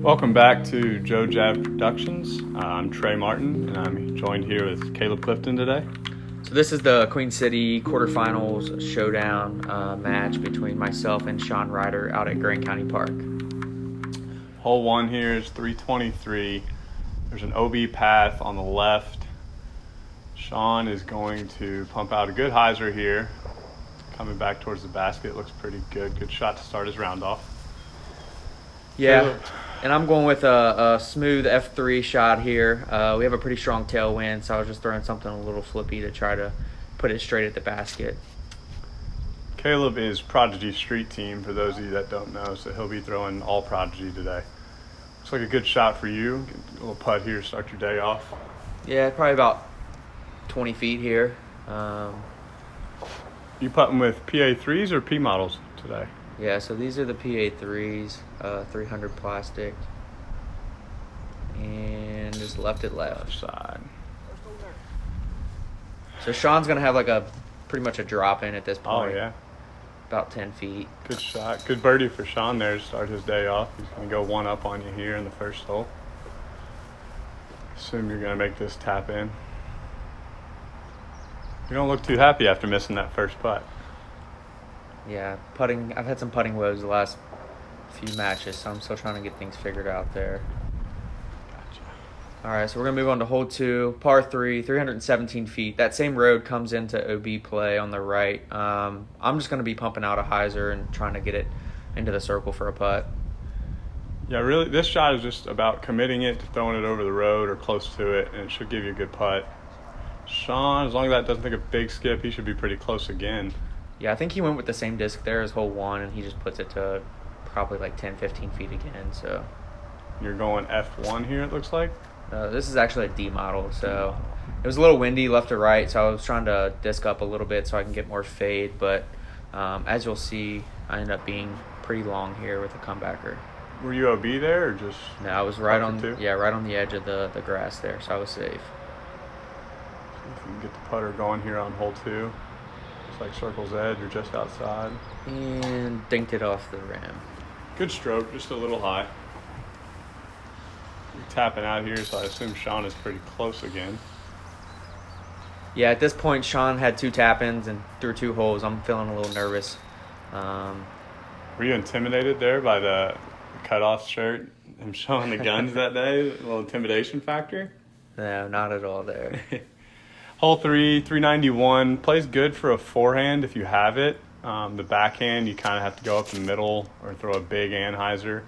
Welcome back to Joe Jav Productions. I'm Trey Martin, and I'm joined here with Caleb Clifton today. So this is the Queen City quarterfinals showdown match between myself and Sean Reiter out at Grand County Park. Hole 1 here is 323. There's an OB path on the left. Sean is going to pump out a good hyzer here. Coming back towards the basket, looks pretty good. Good shot to start his round off. Yeah, Caleb. And I'm going with a smooth F3 shot here. We have a pretty strong tailwind, so I was just throwing something a little flippy to try to put it straight at the basket. Caleb is Prodigy Street Team, for those of you that don't know, so he'll be throwing all Prodigy today. Looks like a good shot for you. Get a little putt here, start your day off. Yeah, probably about 20 feet here. You putting with PA3s or P models today? Yeah, so these are the PA3s, 300 plastic. And just left it left. Side. So Sean's going to have like pretty much a drop in at this point. Oh, yeah. About 10 feet. Good shot. Good birdie for Sean there to start his day off. He's going to go one up on you here in the first hole. Assume you're going to make this tap in. You don't look too happy after missing that first putt. Yeah, putting. I've had some putting woes the last few matches, so I'm still trying to get things figured out there. Gotcha. All right, so we're going to move on to hole 2, par 3, 317 feet. That same road comes into OB play on the right. I'm just going to be pumping out a hyzer and trying to get it into the circle for a putt. Yeah, really, this shot is just about committing it to throwing it over the road or close to it, and it should give you a good putt. Sean, as long as that doesn't take a big skip, he should be pretty close again. Yeah, I think he went with the same disc there as hole 1, and he just puts it to probably like 10, 15 feet again. So You're going F1 here, it looks like? this is actually a D model, so it was a little windy left to right, so I was trying to disc up a little bit so I can get more fade, but as you'll see, I ended up being pretty long here with a comebacker. Were you OB there or just? No, I was right on, two? right on the edge of the grass there, so I was safe. See if we can get the putter going here on hole 2. Looks like circle's edge or just outside. And dinked it off the rim. Good stroke, just a little high. You're tapping out here, so I assume Sean is pretty close again. Yeah, at this point, Sean had 2 tap-ins and through 2 holes. I'm feeling a little nervous. Were you intimidated there by the cutoff shirt and showing the guns that day? A little intimidation factor? No, not at all there. Hole 3, 391. Plays good for a forehand if you have it. The backhand, you kind of have to go up the middle or throw a big anhyzer.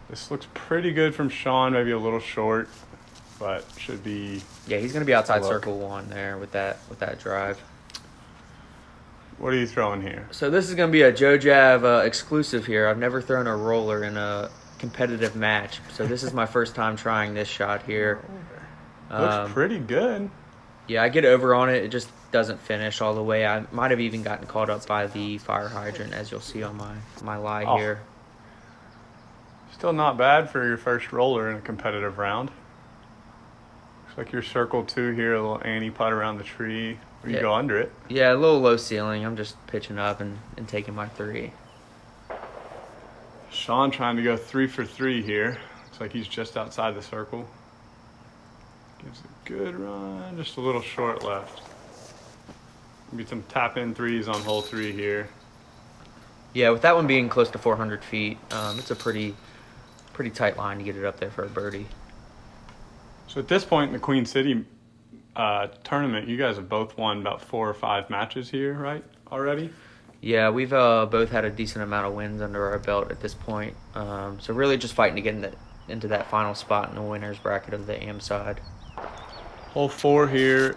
This looks pretty good from Sean, maybe a little short, but should be. Yeah, he's going to be outside circle 1 there with that drive. What are you throwing here? So this is going to be a Joe Jav exclusive here. I've never thrown a roller in a competitive match, so this is my first time trying this shot here. Looks pretty good. Yeah, I get over on it. It just doesn't finish all the way. I might have even gotten caught up by the fire hydrant, as you'll see on my lie here. Still not bad for your first roller in a competitive round. Looks like your circle 2 here, a little Annie putt around the tree. Or you go under it. Yeah, a little low ceiling. I'm just pitching up and taking my 3. Sean trying to go 3 for 3 here. Looks like he's just outside the circle. Gives a good run, just a little short left. Maybe some tap-in 3s on hole 3 here. Yeah, with that one being close to 400 feet, it's a pretty tight line to get it up there for a birdie. So at this point in the Queen City tournament, you guys have both won about 4 or 5 matches here, right, already? Yeah, we've both had a decent amount of wins under our belt at this point. So really just fighting to get into that final spot in the winner's bracket of the AM side. Hole 4 here,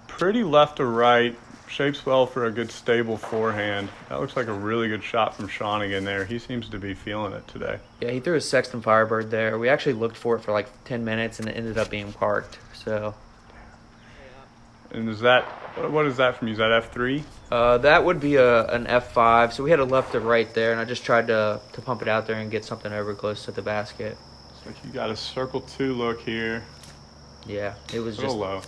pretty left to right. Shapes well for a good stable forehand. That looks like a really good shot from Sean again there. He seems to be feeling it today. Yeah, he threw a Sexton Firebird there. We actually looked for it for like 10 minutes and it ended up being parked. So. And is that, what is that from you? Is that F3? That would be an F5. So we had a left to right there, and I just tried to pump it out there and get something over close to the basket. Looks like you got a circle 2 look here. Yeah, it was a little low.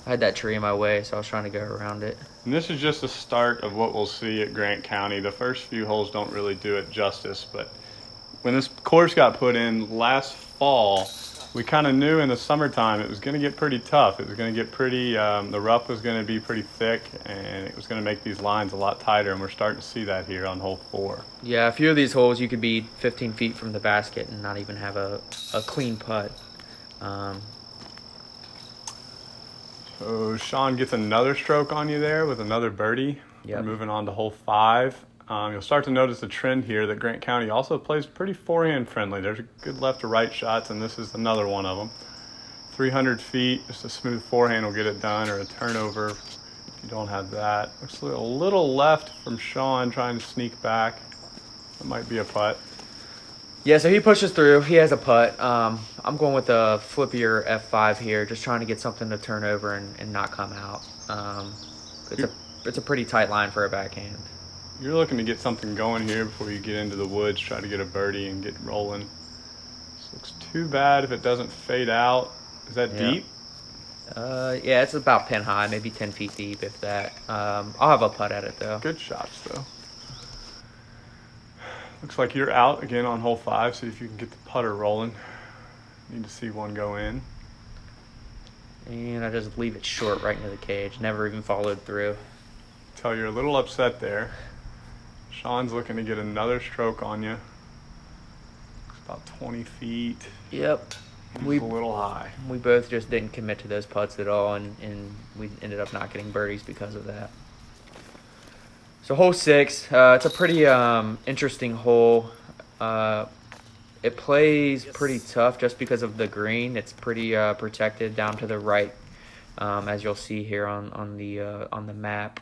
I had that tree in my way, so I was trying to go around it. And this is just the start of what we'll see at Grant County. The first few holes don't really do it justice, but when this course got put in last fall, we kind of knew in the summertime it was going to get pretty tough. It was going to get pretty, the rough was going to be pretty thick, and it was going to make these lines a lot tighter, and we're starting to see that here on hole 4. Yeah, a few of these holes you could be 15 feet from the basket and not even have a clean putt. So Sean gets another stroke on you there with another birdie. Yep. We're moving on to hole 5. You'll start to notice a trend here that Grant County also plays pretty forehand friendly. There's a good left to right shots, and this is another one of them. 300 feet, just a smooth forehand will get it done, or a turnover if you don't have that. Looks a little left from Sean trying to sneak back. It might be a putt. Yeah, so he pushes through. He has a putt. I'm going with a flippier F5 here, just trying to get something to turn over and not come out. It's a pretty tight line for a backhand. You're looking to get something going here before you get into the woods, try to get a birdie and get rolling. This looks too bad if it doesn't fade out. Is that deep? Yeah, it's about pin high, maybe 10 feet deep, if that. I'll have a putt at it, though. Good shots, though. Looks like you're out again on hole 5. See if you can get the putter rolling. Need to see one go in. And I just leave it short right into the cage. Never even followed through. Tell you're a little upset there. Sean's looking to get another stroke on you. It's about 20 feet. Yep. It's a little high. We both just didn't commit to those putts at all, and we ended up not getting birdies because of that. So hole 6, it's a pretty interesting hole. It plays pretty tough just because of the green. It's pretty protected down to the right, as you'll see here on the map.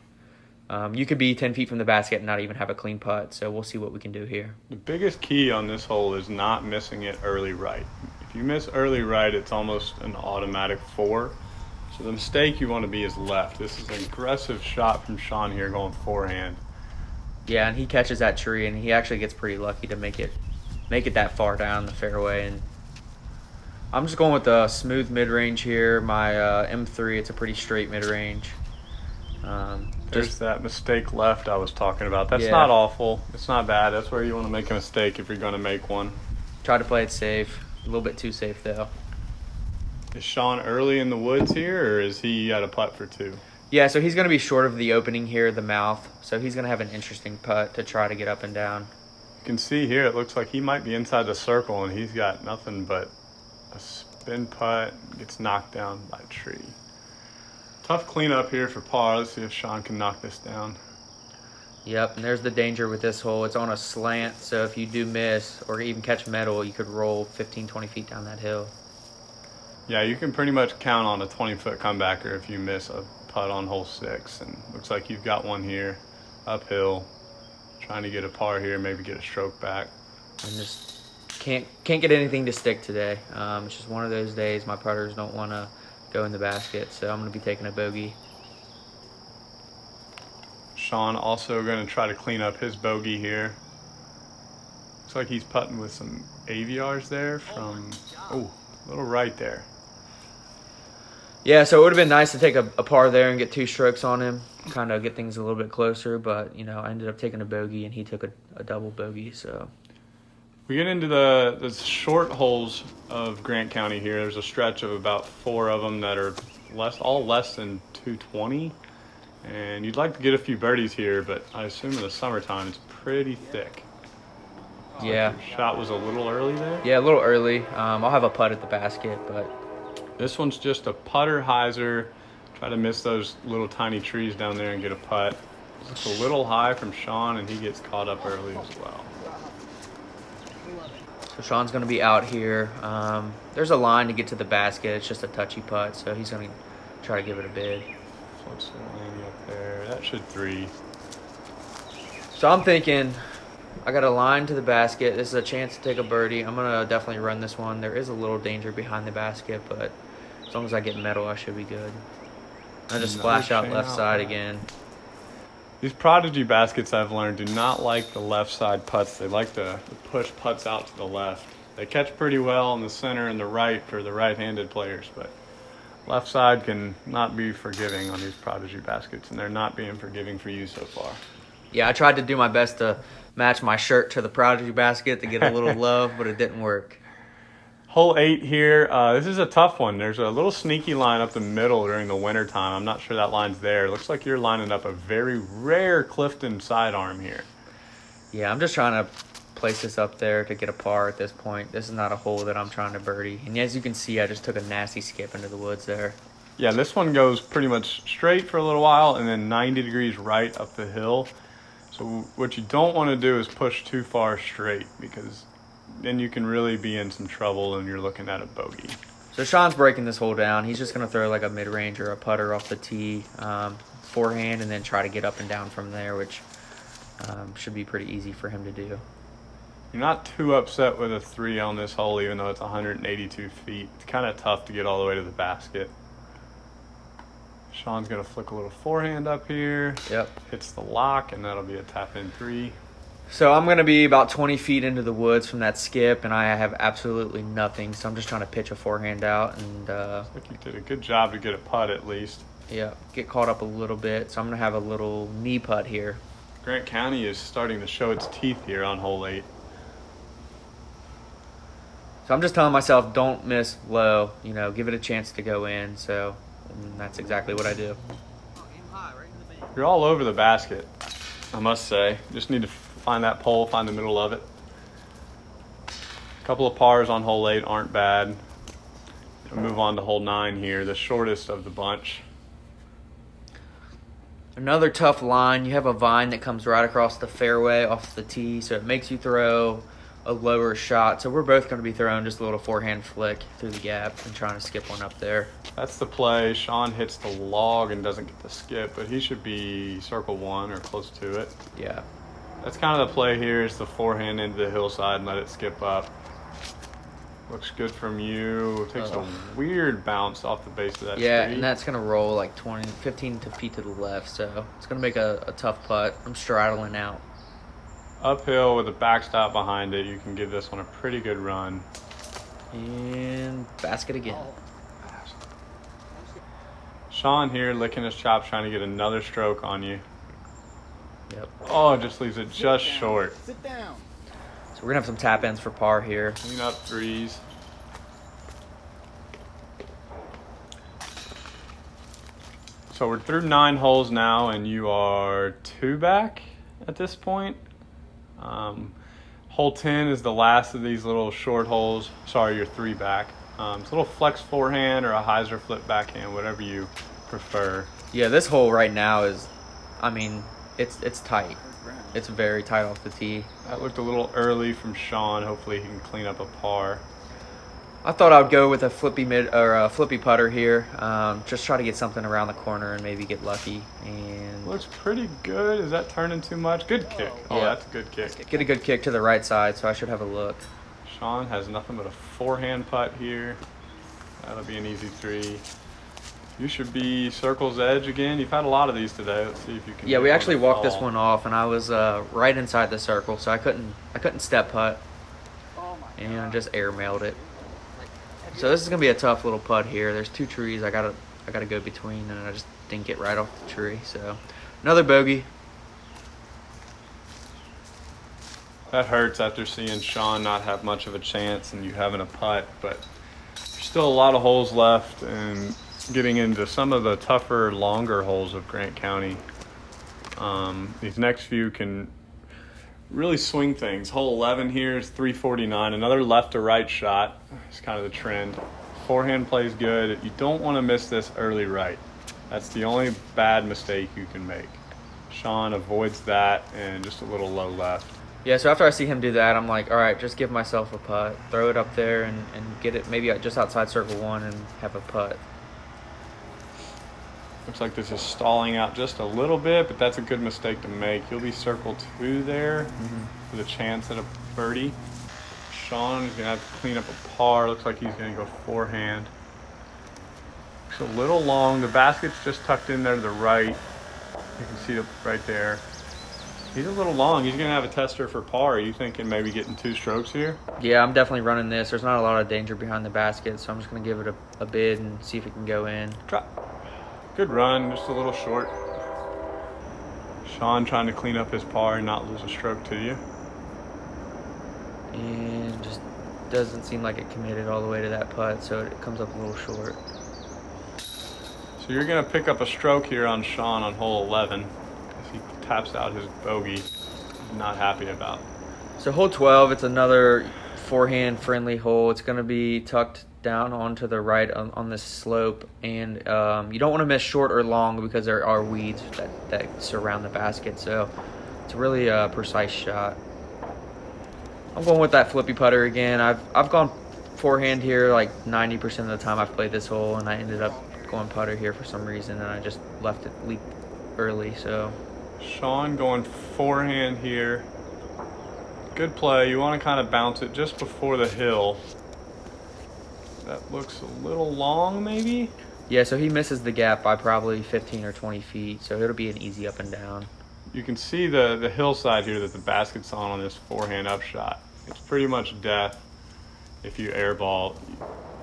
You could be 10 feet from the basket and not even have a clean putt, so we'll see what we can do here. The biggest key on this hole is not missing it early right. If you miss early right, it's almost an automatic 4. So the mistake you want to be is left. This is an aggressive shot from Sean here going forehand. Yeah, and he catches that tree, and he actually gets pretty lucky to make it that far down the fairway. And I'm just going with the smooth mid-range here. My M3, it's a pretty straight mid-range. There's that mistake left I was talking about. That's not awful. It's not bad. That's where you want to make a mistake if you're going to make one. Try to play it safe. A little bit too safe, though. Is Sean early in the woods here, or is he at a putt for 2? Yeah, so he's going to be short of the opening here, the mouth. So he's going to have an interesting putt to try to get up and down. You can see here it looks like he might be inside the circle, and he's got nothing but a spin putt. Gets knocked down by a tree. Tough cleanup here for par. Let's see if Sean can knock this down. Yep, and there's the danger with this hole. It's on a slant, so if you do miss or even catch metal, you could roll 15, 20 feet down that hill. Yeah, you can pretty much count on a 20-foot comebacker if you miss a putt on hole 6. And looks like you've got one here, uphill, trying to get a par here, maybe get a stroke back. And just can't get anything to stick today. It's just one of those days. My putters don't want to go in the basket, so I'm going to be taking a bogey. Sean also going to try to clean up his bogey here. Looks like he's putting with some AVRs there from, a little right there. Yeah, so it would have been nice to take a par there and get 2 strokes on him, kind of get things a little bit closer, but, I ended up taking a bogey, and he took a double bogey, so. We get into the short holes of Grant County here. There's a stretch of about 4 of them that are all less than 220. And you'd like to get a few birdies here, but I assume in the summertime it's pretty thick. Yeah. Your shot was a little early there? Yeah, a little early. I'll have a putt at the basket, but. This one's just a putter hyzer. Try to miss those little tiny trees down there and get a putt. It's a little high from Sean, and he gets caught up early as well. So Sean's going to be out here. There's a line to get to the basket. It's just a touchy putt, so he's going to try to give it a bid. Flips the landing up there. That should 3. So I'm thinking I got a line to the basket. This is a chance to take a birdie. I'm going to definitely run this one. There is a little danger behind the basket, but as long as I get metal, I should be good. I just splash out left side again. These Prodigy baskets, I've learned, do not like the left side putts. They like to push putts out to the left. They catch pretty well in the center and the right for the right-handed players, but left side can not be forgiving on these Prodigy baskets, and they're not being forgiving for you so far. Yeah, I tried to do my best to match my shirt to the Prodigy basket to get a little love, but it didn't work. Hole 8 here. This is a tough one. There's a little sneaky line up the middle during the winter time. I'm not sure that line's there. It looks like you're lining up a very rare Clifton sidearm here. Yeah, I'm just trying to place this up there to get a par at this point. This is not a hole that I'm trying to birdie. And as you can see, I just took a nasty skip into the woods there. Yeah, this one goes pretty much straight for a little while and then 90 degrees right up the hill. So what you don't want to do is push too far straight, because then you can really be in some trouble and you're looking at a bogey. So Sean's breaking this hole down. He's just going to throw like a mid-range or a putter off the tee, forehand, and then try to get up and down from there, which should be pretty easy for him to do. You're not too upset with a 3 on this hole, even though it's 182 feet. It's kind of tough to get all the way to the basket. Sean's going to flick a little forehand up here. Yep. Hits the lock, and that'll be a tap-in 3. So I'm going to be about 20 feet into the woods from that skip, and I have absolutely nothing. So I'm just trying to pitch a forehand out. And looks like you did a good job to get a putt at least. Yeah, get caught up a little bit. So I'm going to have a little knee putt here. Grant County is starting to show its teeth here on hole 8. So I'm just telling myself, don't miss low. You know, give it a chance to go in. So that's exactly what I do. You're all over the basket, I must say. Just need to find that pole, find the middle of it. A couple of pars on hole 8 aren't bad. We'll move on to hole 9 here, the shortest of the bunch. Another tough line. You have a vine that comes right across the fairway off the tee, so it makes you throw a lower shot. So we're both going to be throwing just a little forehand flick through the gap and trying to skip one up there. That's the play. Sean hits the log and doesn't get the skip, but he should be circle 1 or close to it. Yeah. That's kind of the play here, is the forehand into the hillside and let it skip up. Looks good from you. Takes a weird bounce off the base of that tree. And that's going to roll like 15 feet to the left, so it's going to make a tough putt. I'm straddling out. Uphill with a backstop behind it, you can give this one a pretty good run. And basket again. Sean here licking his chops, trying to get another stroke on you. Yep. Oh, it just leaves it just short. Sit down. So we're going to have some tap ins for par here. Clean up 3s. So we're through 9 holes now, and you are 2 back at this point. Hole 10 is the last of these little short holes. Sorry, you're 3 back. It's a little flex forehand or a hyzer flip backhand, whatever you prefer. Yeah, this hole right now is, I mean, it's tight. It's very tight off the tee. That looked a little early from Sean. Hopefully he can clean up a par. I thought I would go with a flippy flippy putter here. Just try to get something around the corner and maybe get lucky. And Looks pretty good. Is that turning too much? Good kick. Oh, Yeah. that's a good kick. get a good kick to the right side, so I should have a look. Sean has nothing but a forehand putt here. That'll be an easy 3. You should be circle's edge again. You've had a lot of these today. Let's see if you can. Yeah, get we one actually to walked this fall. one off, and I was right inside the circle, so I couldn't step putt, and just air mailed it. So this is gonna be a tough little putt here. There's 2 trees I gotta go between, and I just didn't get right off the tree. So another bogey. That hurts after seeing Sean not have much of a chance and you having a putt, but there's still a lot of holes left and getting into some of the tougher, longer holes of Grant County. These next few can really swing things. Hole 11 here is 349. Another left to right shot. It's kind of the trend. Forehand plays good. You don't want to miss this early right. That's the only bad mistake you can make. Sean avoids that and just a little low left. Yeah, so after I see him do that, I'm like, all right, just give myself a putt. Throw it up there and get it maybe just outside circle 1 and have a putt. Looks like this is stalling out just a little bit, but that's a good mistake to make. You'll be circle 2 there with a chance at a birdie. Sean is going to have to clean up a par. Looks like he's going to go forehand. It's a little long. The basket's just tucked in there to the right. You can see it right there. He's a little long. He's going to have a tester for par. Are you thinking maybe getting 2 strokes here? Yeah, I'm definitely running this. There's not a lot of danger behind the basket, so I'm just going to give it a bid and see if it can go in. Drop. Good run, just a little short. Sean trying to clean up his par and not lose a stroke to you. and just doesn't seem like it committed all the way to that putt, so it comes up a little short. So you're going to pick up a stroke here on Sean on hole 11 as he taps out his bogey. He's not happy about. So hole 12, it's another forehand friendly hole. It's going to be tucked down onto the right on this slope, and you don't want to miss short or long because there are weeds that surround the basket, so it's a really precise shot. I'm going with that flippy putter again. I've gone forehand here like 90% of the time I've played this hole, and I ended up going putter here for some reason, and I just left it leak early. So Sean going forehand here. Good play. You want to kind of bounce it just before the hill. That looks a little long, maybe? Yeah, so he misses the gap by probably 15 or 20 feet, so it'll be an easy up and down. You can see the hillside here that the basket's on this forehand upshot. It's pretty much death if you airball.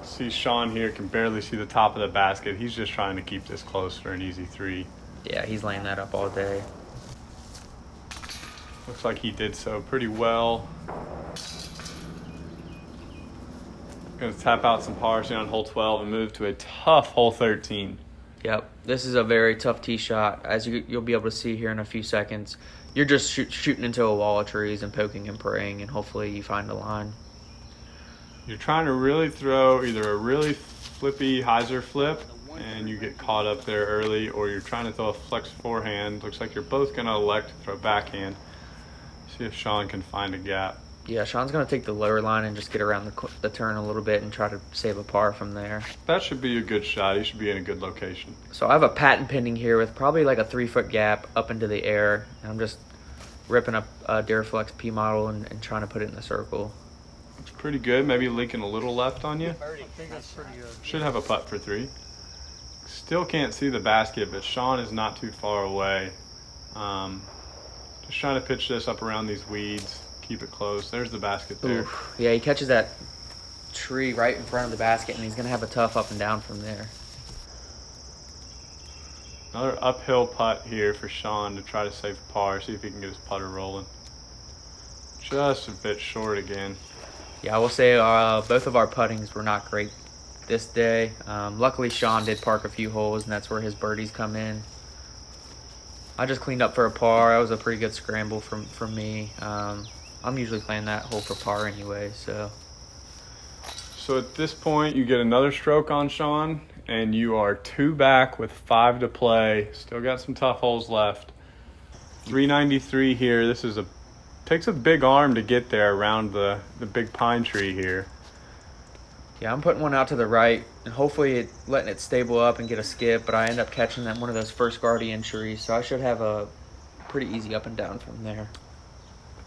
See Sean here can barely see the top of the basket. He's just trying to keep this close for an easy 3. Yeah, he's laying that up all day. Looks like he did so pretty well. Going to tap out some pars here on hole 12 and move to a tough hole 13. Yep, this is a very tough tee shot. As you'll be able to see here in a few seconds, you're just shooting into a wall of trees and poking and praying, and hopefully you find a line. You're trying to really throw either a really flippy hyzer flip and you get caught up there early, or you're trying to throw a flex forehand. Looks like you're both going to elect to throw backhand. See if Sean can find a gap. Yeah, Sean's going to take the lower line and just get around the turn a little bit and try to save a par from there. That should be a good shot. He should be in a good location. So I have a patent pending here with probably like a 3-foot gap up into the air. And I'm just ripping up a Duraflex P model and trying to put it in the circle. It's pretty good. Maybe leaking a little left on you. I think that's pretty good. Should have a putt for 3. Still can't see the basket, but Sean is not too far away. Just trying to pitch this up around these weeds. Keep it close. There's the basket there. Oof. Yeah, he catches that tree right in front of the basket, and he's going to have a tough up and down from there. Another uphill putt here for Sean to try to save par. See if he can get his putter rolling. Just a bit short again. Yeah, I will say both of our puttings were not great this day. Luckily, Sean did park a few holes, and that's where his birdies come in. I just cleaned up for a par. That was a pretty good scramble from me. I'm usually playing that hole for par anyway, so. So at this point, you get another stroke on Sean, and you are 2 back with 5 to play. Still got some tough holes left. 393 here. This is takes a big arm to get there around the big pine tree here. Yeah, I'm putting one out to the right, and hopefully letting it stable up and get a skip, but I end up catching that one of those first guardian trees, so I should have a pretty easy up and down from there.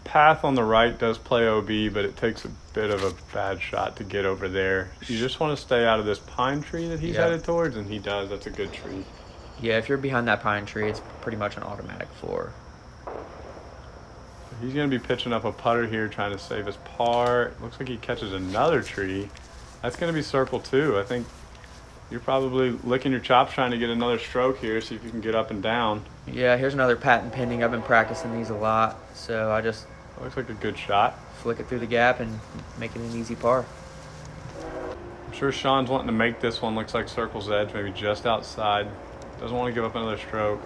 Path on the right does play OB, but it takes a bit of a bad shot to get over there. You just want to stay out of this pine tree that he's headed towards, and he does. That's a good tree. Yeah, if you're behind that pine tree, it's pretty much an automatic 4. He's going to be pitching up a putter here, trying to save his par. Looks like he catches another tree. That's going to be circle 2. I think you're probably licking your chops trying to get another stroke here, see if you can get up and down. Yeah, here's another patent pending. I've been practicing these a lot, so I just Looks like a good shot. flick it through the gap and make it an easy par. I'm sure Sean's wanting to make this one. Looks like circle's edge, maybe just outside. Doesn't want to give up another stroke.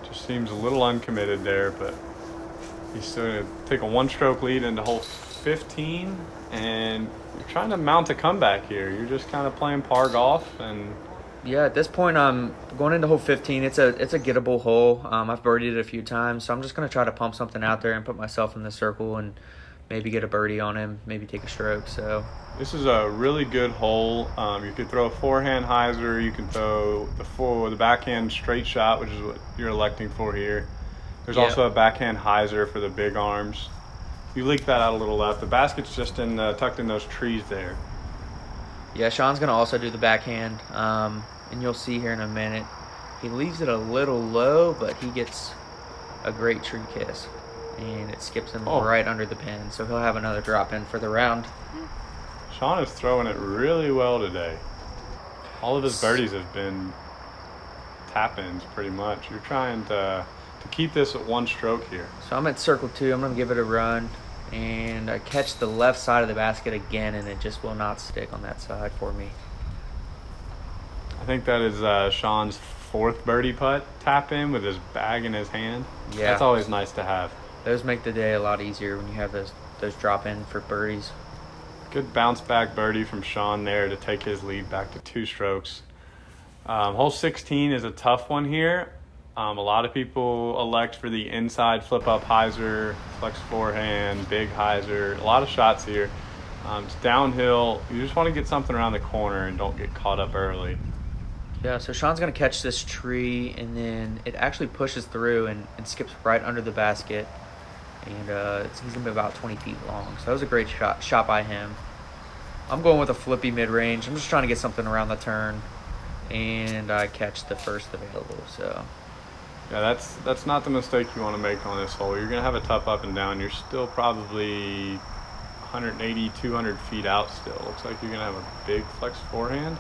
Just seems a little uncommitted there, but he's still going to take a 1-stroke lead into hole 15, and you're trying to mount a comeback here. You're just kind of playing par golf, and Yeah, at this point, I'm going into hole 15. It's a gettable hole. I've birdied it a few times, so I'm just going to try to pump something out there and put myself in the circle and maybe get a birdie on him, maybe take a stroke. So this is a really good hole. You could throw a forehand hyzer. You can throw the backhand straight shot, which is what you're electing for here. There's also a backhand hyzer for the big arms. You leak that out a little left. The basket's just tucked in those trees there. yeah, Sean's going to also do the backhand, and you'll see here in a minute. He leaves it a little low, but he gets a great tree kiss, and it skips him right under the pin, so he'll have another drop in for the round. Sean is throwing it really well today. All of his birdies have been tap-ins pretty much. You're trying to keep this at 1 stroke here. So I'm at circle 2. I'm going to give it a run, and I catch the left side of the basket again, and it just will not stick on that side for me. I think that is Sean's 4th birdie putt tap in with his bag in his hand. Yeah. That's always nice to have. Those make the day a lot easier when you have those drop in for birdies. Good bounce back birdie from Sean there to take his lead back to 2 strokes. Hole 16 is a tough one here. A lot of people elect for the inside flip up hyzer, flex forehand, big hyzer. A lot of shots here. It's downhill. You just want to get something around the corner and don't get caught up early. Yeah, so Sean's going to catch this tree, and then it actually pushes through and skips right under the basket. And he's going to be about 20 feet long. So that was a great shot by him. I'm going with a flippy mid-range. I'm just trying to get something around the turn. And I catch the first available, so... Yeah, that's not the mistake you want to make on this hole. You're going to have a tough up and down. You're still probably 180, 200 feet out still. Looks like you're going to have a big flex forehand.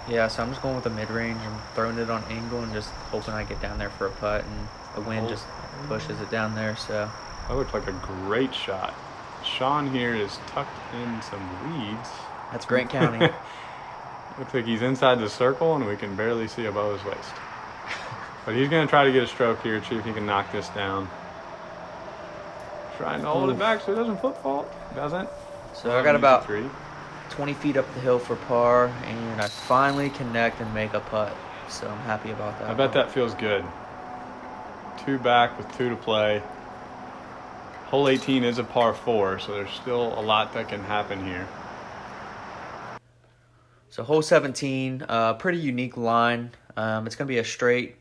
Yeah, so I'm just going with a mid-range. I'm throwing it on angle and just hoping I get down there for a putt, and the wind just pushes it down there, so... That looked like a great shot. Sean here is tucked in some weeds. That's Grant County. Looks like he's inside the circle, and we can barely see above his waist. But he's going to try to get a stroke here, see if he can knock this down. Trying to hold it back so it doesn't flip fault. Doesn't. So I got about 20 feet up the hill for par, and I finally connect and make a putt. So I'm happy about that. I bet that feels good. 2 back with 2 to play. Hole 18 is a par 4, so there's still a lot that can happen here. So hole 17, pretty unique line. It's going to be a straight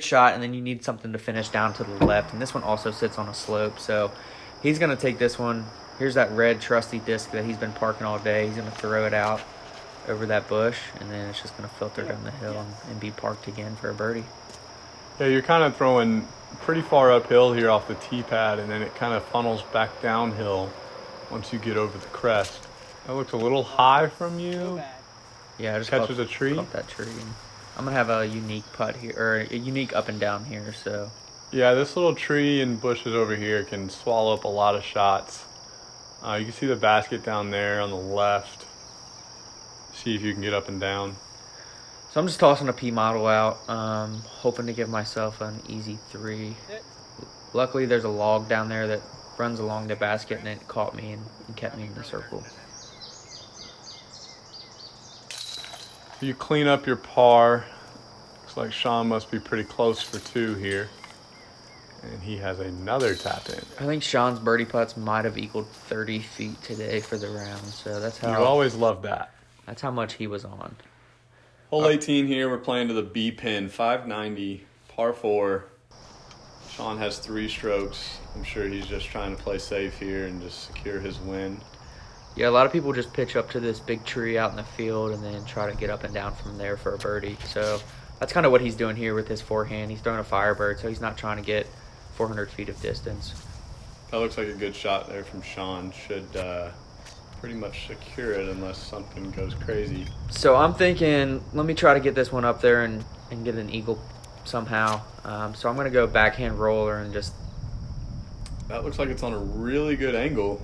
shot, and then you need something to finish down to the left. And this one also sits on a slope, so he's going to take this one. Here's that red trusty disc that he's been parking all day. He's going to throw it out over that bush, and then it's just going to filter down the hill and be parked again for a birdie. Yeah, you're kind of throwing pretty far uphill here off the tee pad, and then it kind of funnels back downhill once you get over the crest. That looks a little high from you. Yeah, I just catches a tree. Caught that tree. I'm gonna have a unique putt here, or a unique up and down here. So yeah, this little tree and bushes over here can swallow up a lot of shots. You can see the basket down there on the left. See if you can get up and down. So I'm just tossing a P model out, hoping to give myself an easy 3. Luckily, there's a log down there that runs along the basket, and it caught me and kept me in the circle. You clean up your par. Looks like Sean must be pretty close for 2 here. And he has another tap in. I think Sean's birdie putts might have equaled 30 feet today for the round. So that's how... You always love that. That's how much he was on. Hole 18 here, we're playing to the B pin, 590, par 4. Sean has 3 strokes. I'm sure he's just trying to play safe here and just secure his win. Yeah, a lot of people just pitch up to this big tree out in the field and then try to get up and down from there for a birdie. So that's kind of what he's doing here with his forehand. He's throwing a Firebird, so he's not trying to get 400 feet of distance. That looks like a good shot there from Sean. Should pretty much secure it unless something goes crazy. So I'm thinking, let me try to get this one up there and get an eagle somehow. So I'm going to go backhand roller and just... That looks like it's on a really good angle.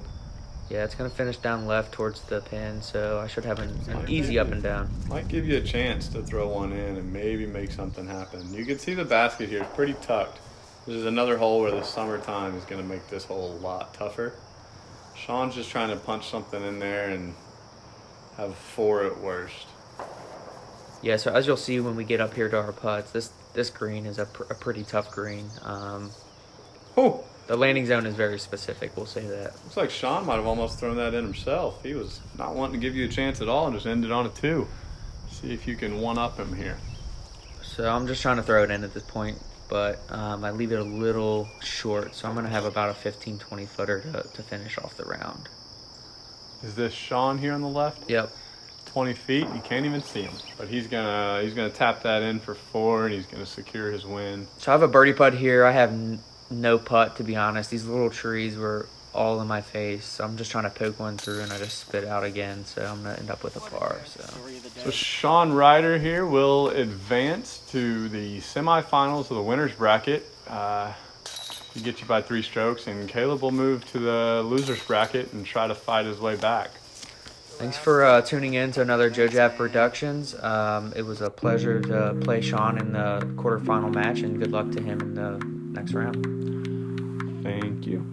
Yeah, it's going to finish down left towards the pin, so I should have an easy up and down. Might give you a chance to throw one in and maybe make something happen. You can see the basket here. It's pretty tucked. This is another hole where the summertime is going to make this hole a lot tougher. Sean's just trying to punch something in there and have 4 at worst. Yeah, so as you'll see when we get up here to our putts, this green is a pretty tough green. Oh! The landing zone is very specific, we'll say that. Looks like Sean might have almost thrown that in himself. He was not wanting to give you a chance at all and just ended on a 2. See if you can one-up him here. So I'm just trying to throw it in at this point, but I leave it a little short, so I'm going to have about a 15-20 footer to finish off the round. Is this Sean here on the left? Yep. 20 feet, you can't even see him. But he's gonna tap that in for 4, and he's gonna secure his win. So I have a birdie putt here. I have no putt, to be honest. These little trees were all in my face. So I'm just trying to poke one through, and I just spit out again. So I'm going to end up with a par. So Sean Reiter here will advance to the semifinals of the winner's bracket. to get you by 3 strokes, and Caleb will move to the losers bracket and try to fight his way back. Thanks for tuning in to another Joe Jav Productions. It was a pleasure to play Sean in the quarterfinal match, and good luck to him in the next round. Thank you.